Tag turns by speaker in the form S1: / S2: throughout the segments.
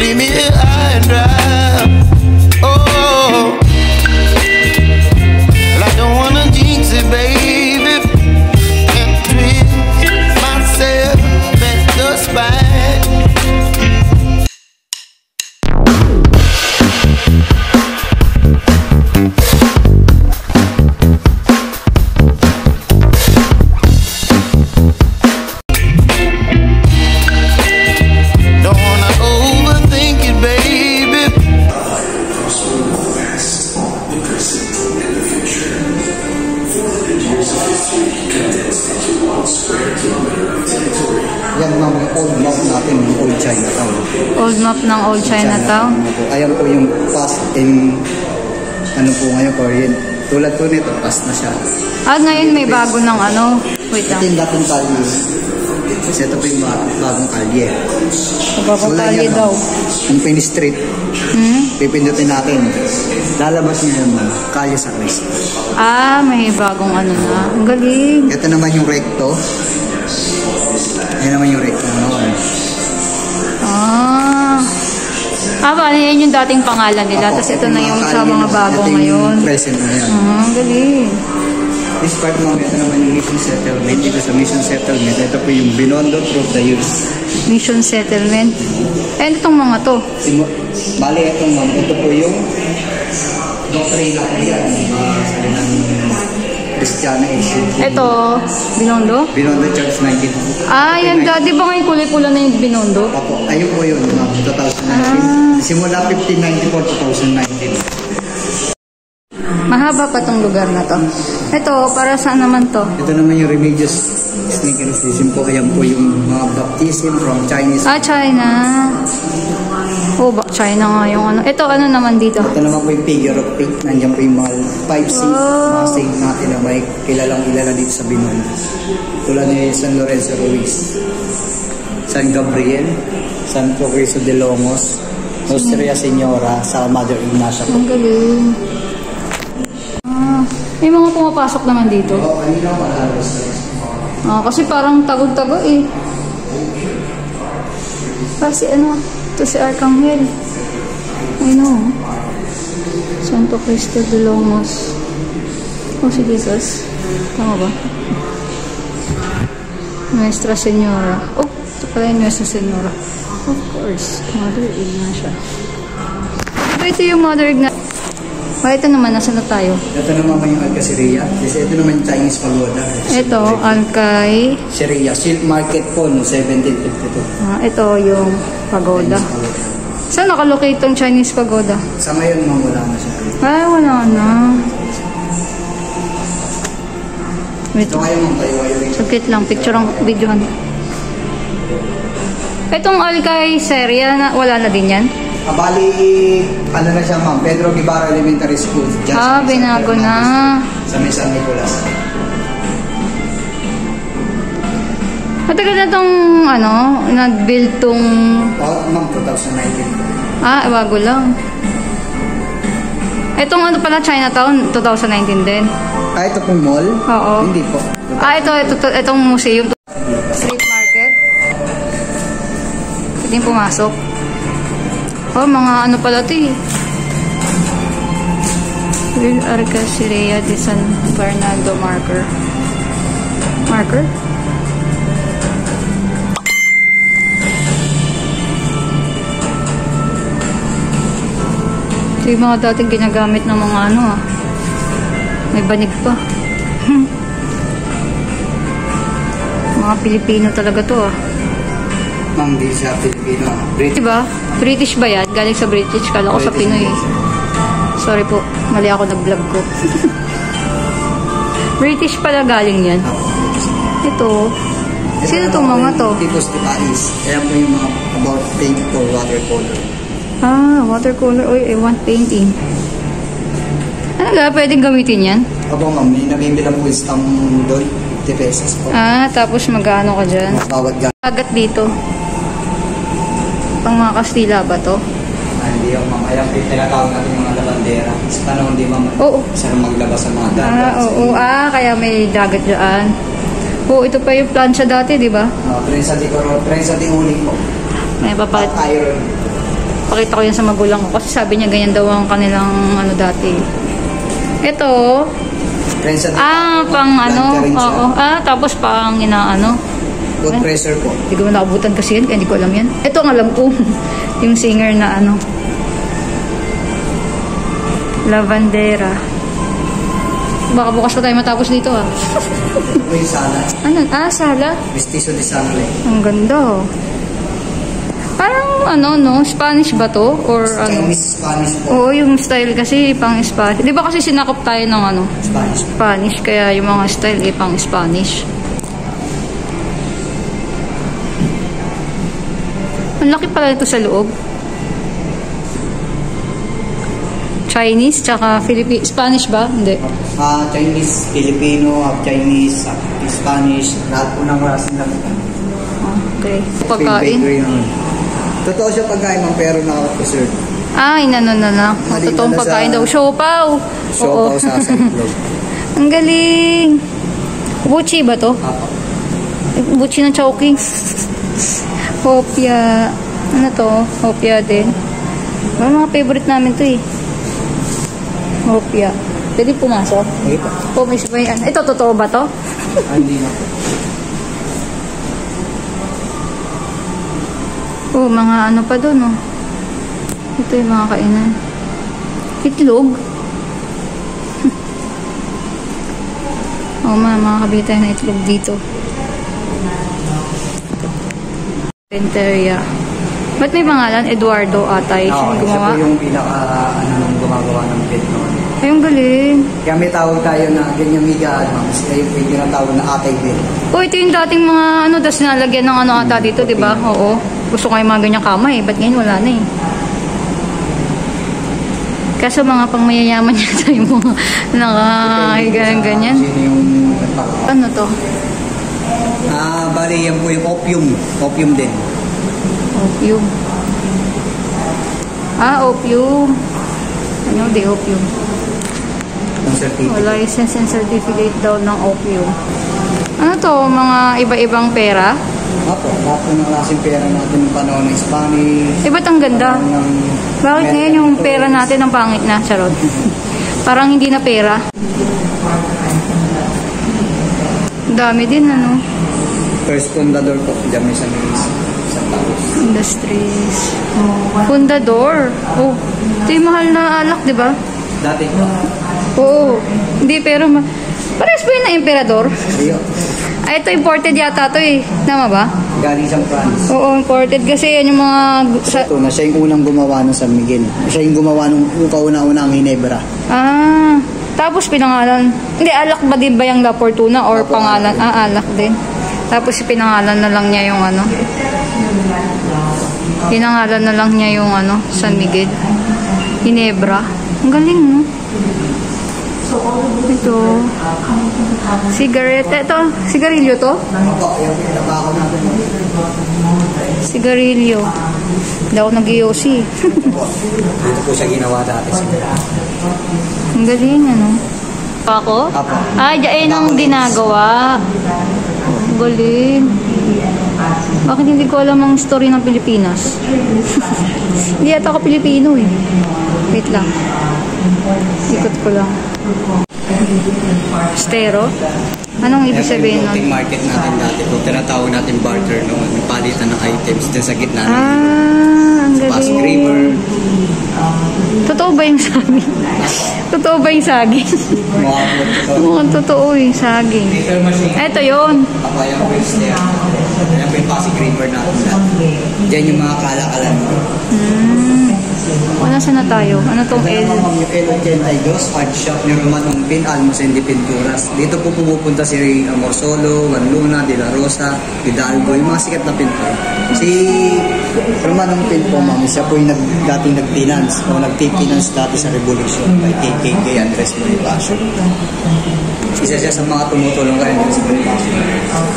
S1: leave me here high and dry. Oh, well, I don't wanna jinx it, baby, and twist myself at the spine.
S2: Yan ang old map natin, yung Old Chinatown.
S1: Old map ng Old Chinatown?
S2: Ayan po yung past in, ano po ngayon, Korean. Tulad po nito, past na siya.
S1: Ah, ngayon may bago ng ano? Wait lang.
S2: Ito yung dating kalye. Kasi ito po yung bagong kalye.
S1: Bagong kalye daw.
S2: Yung Pin Street. Pipindutin natin. Lalabas niya yung kalye sa Cristo.
S1: Ah, may bagong ano na. Ang galing.
S2: Ito naman yung recto. Yan naman yung recto naman.
S1: Paano yan yung dating pangalan nila? Tapos ito na yung sa mga bago ngayon.
S2: Present na yan.
S1: Ang galing.
S2: This part naman, ito naman yung mission settlement. Dito sa mission settlement, ito po yung Binondo through the years.
S1: Mission settlement. Eh, itong mga to?
S2: Bali, ito po yung doctrina ko yan. Sabi ng Christiana issue.
S1: Ito, Binondo?
S2: Binondo Church 19.
S1: Ah, yan. Di ba ngayon kulay-pula na yung Binondo?
S2: Opo, ayun po yun, 2019. Simula 1594 to 2019.
S1: Mahaba pa tong lugar na to. Ito, para saan naman to?
S2: Ito naman yung religious syncretism po. Ayan po yung mga baptism from Chinese.
S1: Ah, China. Oh, China nga yung ano. Ito, ano naman dito?
S2: Ito naman po yung figure of faith. Nandiyan po yung mga 5 saints. Mga saint natin na may kilala dito sa Binondo. Tulad ni San Lorenzo Ruiz, San Gabriel, San Cristo de Longos, Nostria Señora, sa Mother Ignacia po.
S1: Ang galing. May mga pumapasok naman dito.
S2: Oo, kanina malalas.
S1: Kasi parang tagod-tago eh. Kasi ano, ito si Arcangel. I know. Santo Cristo de Longos. Oh, si Jesus. Tama ba? Nuestra Señora. Oh, ito pala yung Nuestra Señora. Of course, Mother Ignacia. Ito yung Mother Ignacia. Ito naman, nasa na tayo?
S2: Ito naman yung Alcasiria. Kasi ito naman yung Chinese pagoda.
S1: Ito, Alcay.
S2: Siria. Silk Market po, no, 1752.
S1: Ito yung pagoda. Saan nakalocate tong Chinese pagoda?
S2: Sa ngayon, wala na siya.
S1: Ay, wala na. Wait.
S2: Ito kayo mong tayo.
S1: Saglit lang, picture ang videohan. Itong Alcay Seria, wala na din yan?
S2: Bali, ano na siya ma'am, Pedro Guevara Elementary School.
S1: Binago na.
S2: Sa may San Nicolas.
S1: Matagal na itong, nag-build tong...
S2: Ma'am, 2019.
S1: Bago lang. Itong pala, Chinatown, 2019 din.
S2: Ito pong mall?
S1: Oo.
S2: Hindi po.
S1: Itong museum. Street market. Pwede yung pumasok. Mga ano pala ito eh. Real Arcasiria de San Bernardo Marker. Ito yung mga dating ginagamit ng mga may banig pa. Mga Pilipino talaga to
S2: Ma'am, di siya Pilipino.
S1: British ba? British ba yan? Galing sa British. Kala ko sa Pinoy. Sorry po. Mali ako nag-vlog ko. British pala galing yan. Ito. Sino itong mga to?
S2: Tipos de Paris. Kaya po yung mga about paint or watercolor.
S1: Watercolor. Uy, I want painting. Ano ga? Pwedeng gamitin yan?
S2: Opo ma'am, may nabimbilang po yung stamp doon. 50 pesos po.
S1: Tapos mag-ano ka dyan?
S2: Bawat
S1: Agat dito. Pang mga Kastila ba to?
S2: Hindi yung ma'am. Ayan po yung tinatawag natin yung mga labandera. Sa tanong di ma'am.
S1: Oo.
S2: Saan maglabas sa mga dagat.
S1: Oo. Kaya may dagat dyan. Ito pa yung plancha dati, di ba?
S2: Prensa di Uli po.
S1: May papalit.
S2: Iron.
S1: Pakita ko yan sa magulang ko. Kasi sabi niya, ganyan daw ang kanilang ano dati. Ito.
S2: Rinse and
S1: Pang ano.
S2: Rinse.
S1: Oo. Tapos pang inaano.
S2: Foot pressure po.
S1: Hindi ko nakabutan kasi yan, kaya hindi ko alam yan. Ito ang alam ko. Yung singer na ano. Lavandera. Baka bukas pa tayo matapos dito
S2: Ito po yung sala.
S1: Ano? Sala?
S2: Mestizo de Sangre.
S1: Ang ganda. Parang ano, no? Spanish ba to? Or ano?
S2: Chinese, Spanish po.
S1: Oo, yung style kasi pang Spanish. Di ba kasi sinakop tayo ng ano?
S2: Spanish.
S1: Spanish. Kaya yung mga style pang Spanish. Ang laki pala ito sa loob. Chinese, tsaka Spanish ba? Hindi.
S2: Chinese, Filipino, Chinese, Spanish, lahat po ng klase na
S1: Okay. Pagkain.
S2: Totoo siya pagkain mo, pero nakaka-preserve.
S1: Inano na. Totoong pagkain daw. Siopaw.
S2: Siopaw sa itlog.
S1: Ang galing. Buchi ba to?
S2: Apo.
S1: Buchi ng Chowking. Hopia. Ano to? Hopia din. Mga favorite namin to eh. Hopia. Pwede pumasok?
S2: Okay po.
S1: Pumis ba yan? Ito, totoo ba to?
S2: Hindi na po.
S1: Mga ano pa doon, oh. Ito yung mga kainan. Itlog. Makakabili tayo ng itlog dito. Renteria. Ba't may pangalan? Eduardo Atay. Siya yung gumawa?
S2: Siya po yung nung gumagawa ng bed noon.
S1: Ay, yung galing.
S2: Kaya may tawag tayo na ganyan miga, sila yung tinatawag na Atay bed.
S1: Ito yung dating mga ano, das nalagyan ng ano ata dito, di ba? Oo. Gusto ko yung mga ganyang kamay. Ba't ngayon wala na eh? Kaso mga pangmayayaman yata yung mga nakahiga ng ganyan.
S2: Sino yung nagpapagawa?
S1: Ano to?
S2: Bali yan po yung opium. Opium din.
S1: Opium. Opium. Ano? Di opium.
S2: Yung certificate.
S1: License and certificate daw ng opium. Ano to? Mga iba-ibang pera?
S2: Apo, lahat po ng klaseng pera natin ng panahon ng Spanish.
S1: Ba't ang ganda? Bakit ngayon yung pera natin ang pangit na? Charot. Parang hindi na pera. Dami din, ano?
S2: First fundador po, dyan may sa tapos.
S1: Industries. Fundador. Ito yung mahal na alak, di ba?
S2: Dati po.
S1: Oo. Hindi, pero parehas ba yun na emperador?
S2: Iyo.
S1: Ito imported yata to eh. Tama ba?
S2: Galing sa France.
S1: Oo, imported kasi yan yung mga...
S2: Ito na siya yung unang gumawa ng San Miguel. Siya yung gumawa ng kauna-unang Ginebra.
S1: Tapos pinangalan... Hindi, alak ba din ba yung La Fortuna or pangalan? Alak din. Tapos pinangalan na lang niya yung ano. Pinangalan na lang niya yung ano, San Miguel. Ginebra. Ang galing, no? Ito. Cigarette. Ito, sigarilyo to?
S2: Opo, yung pinabako natin.
S1: Sigarilyo. Hindi ako nag-IOC.
S2: Dito po siya ginawa dati.
S1: Ang galing, ano? Ako?
S2: Apo.
S1: Diyan ang ginagawa. Ang galing. Bakit hindi ko alam ang story ng Pilipinas? Hindi ata ako Pilipino eh. Wait lang. Ikot ko lang. Stero? Anong ibig sabihin nun?
S2: Yung market natin dati po, tinatawag natin barter noon, yung palitan ng items din sa gitna.
S1: Ang
S2: Fast
S1: galing.
S2: creamer.
S1: Totoo ba yung saging? Totoo ba yung saging? Mukhang totoo yung saging. Eto yun.
S2: Ako yung first there. Yan po yung fast creamer natin dati. Diyan yung mga kalakalan.
S1: Nasaan na tayo? Ano tong L?
S2: Yung L82, art shop ni Roman Ongpin, Almacen de Pinturas. Dito po pumupunta si Morsolo, Juan Luna, De La Rosa, Hidalgo, yung mga sikat na pintor. Si Roman Ongpin po, ma'am, siya po yung dating nag-finance o nag-finance dati sa Revolution by KKK Andres Bonifacio. Isa siya sa mga tumutulong kay Andres Bonifacio.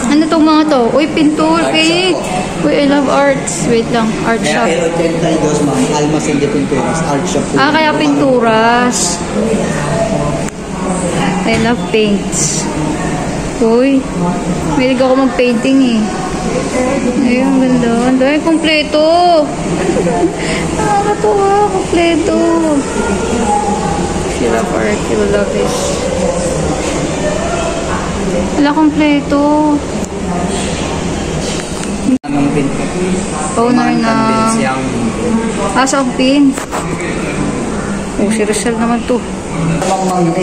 S1: Ano tong mga to? Uy, pintur, Kate. Uy, I love arts. Wait lang, art shop.
S2: Kaya L82, ma'am, Almacen de Pinturas, art shop po.
S1: Kaya pinturas. I love paints. Uy, mahilig ako mag-painting eh. Ay, ang ganda. Ang dami, kompleto. Nakakatuwa, kompleto. Sheila Park, you will love this. Wala, kompleto.
S2: Anong pin?
S1: Owner ng... Asang pin. Oh, si Rizal naman to.
S2: Mga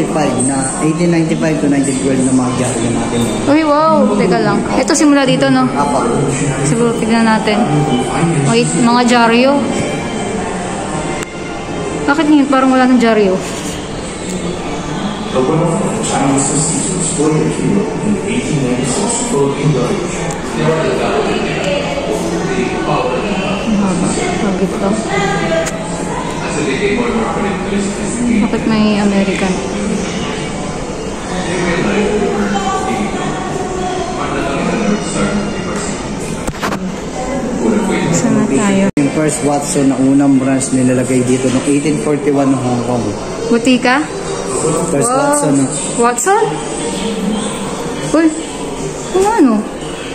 S2: 1895 na 1895 to 1912 na mga dyaryo natin.
S1: Uy, wow. Teka lang. Ito simula dito, no?
S2: Apo.
S1: Siguro tignan natin. Wait, mga dyaryo. Bakit ngayon parang wala ng dyaryo? Bakit to? Bakit may American? Saan na tayo?
S2: Yung first Watson na unang branch nilalagay dito noong 1841 ng Hong Kong.
S1: Butika?
S2: First Watson.
S1: Watson? Uy, kung ano?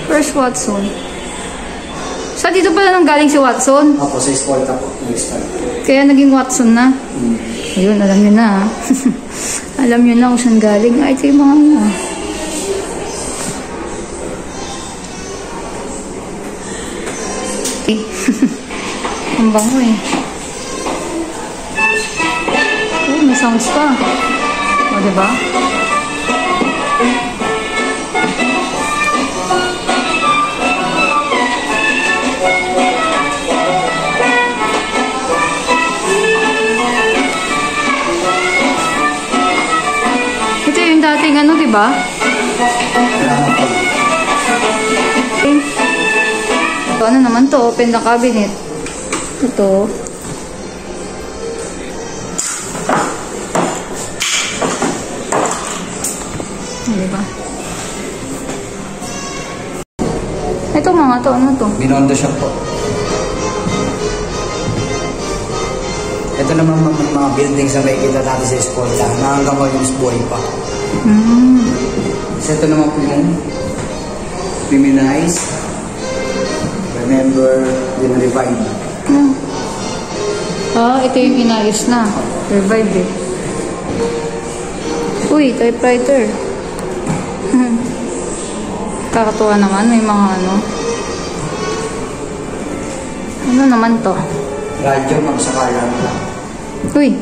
S1: First Watson. Sa dito pala nang galing si Watson?
S2: Ako sa Escolta po.
S1: Kaya naging Watson na? Ayun, alam nyo na. Alam nyo na kung saan galing. Ay, ito yung mga ano. Okay. Ang bango eh. Oh, may sounds pa. O, diba? Ito yung dating ano, diba? Okay. So, ano naman to? Open the cabinet. Ito. Diba? Ito mga to, ano to?
S2: Binondo shop po. Ito naman mga buildings na makikita natin sa Escolta na hanggang ngayon is buhay pa. So ito naman po yung Feminize, Remember, then Revive.
S1: Ito yung inayos na. Revive eh. Uy, typewriter. Kakatuwa naman, may mga ano. Ano naman to?
S2: Radyo, magsakalan.
S1: Uy,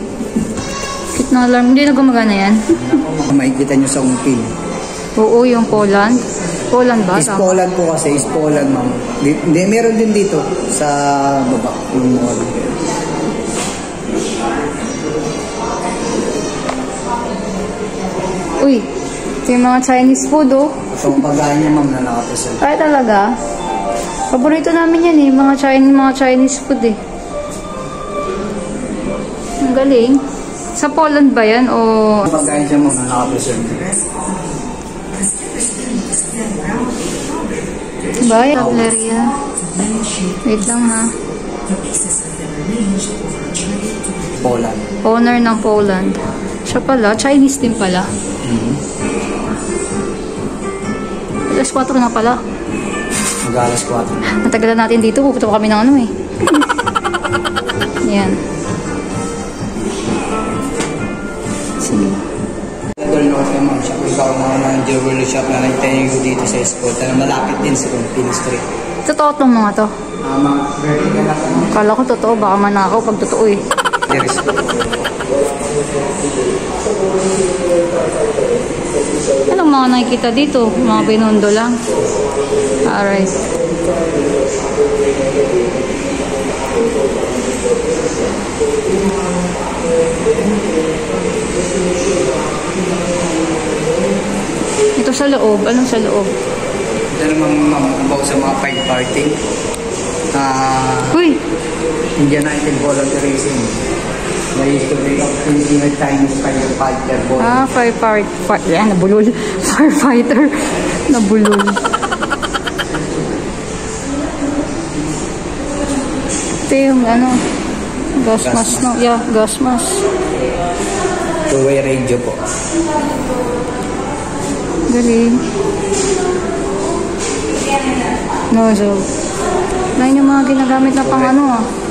S1: cute na alarm. Hindi na gumagana yan?
S2: Makikita nyo sa umpin.
S1: Oo, yung Poland. Poland ba?
S2: Is Poland po kasi, is Poland ma'am. Hindi, meron din dito sa baba. Yung mall.
S1: Uy, ito yung mga Chinese food oh.
S2: Ito ang pagkain niya ma'am na nakapresent.
S1: Ay talaga? Paborito namin yan eh, mga Chinese food eh. Ang galing. Sa Poland ba yan o...
S2: Ang pagkain siya ma'am na nakapresent.
S1: Diba? Tableria. Wait lang ha.
S2: Poland.
S1: Owner ng Poland. Siya pala, Chinese din pala. Alas 4 na pala.
S2: Mag-alas 4.
S1: Matagalan natin dito, pupunta pa kami ng ano eh. Yan. Sige.
S2: Idol North ma'am, siya po ikaw mga jewelry shop na nagtayo ko dito sa Escolta na malapit din sa Pin Street.
S1: Totoo tong mga to.
S2: Mga vertical na po.
S1: Kala ko totoo, baka manakaw pag totoo eh.
S2: There is.
S1: Anong mga nakikita dito? Mga Binondo lang. Alright. Ito sa loob. Anong sa loob?
S2: Ito naman about sa mga fight party.
S1: Uy!
S2: Indian United Voluntary Racing. May history of Filipino Chinese firefighter boy.
S1: Firefighter. Yan, nabulol. Firefighter. Nabulol. Ito yung ano, gas mask. No? Yeah, gas mask.
S2: Two-way radio po.
S1: Galing. No, so, na yung mga ginagamit na pang ano ah.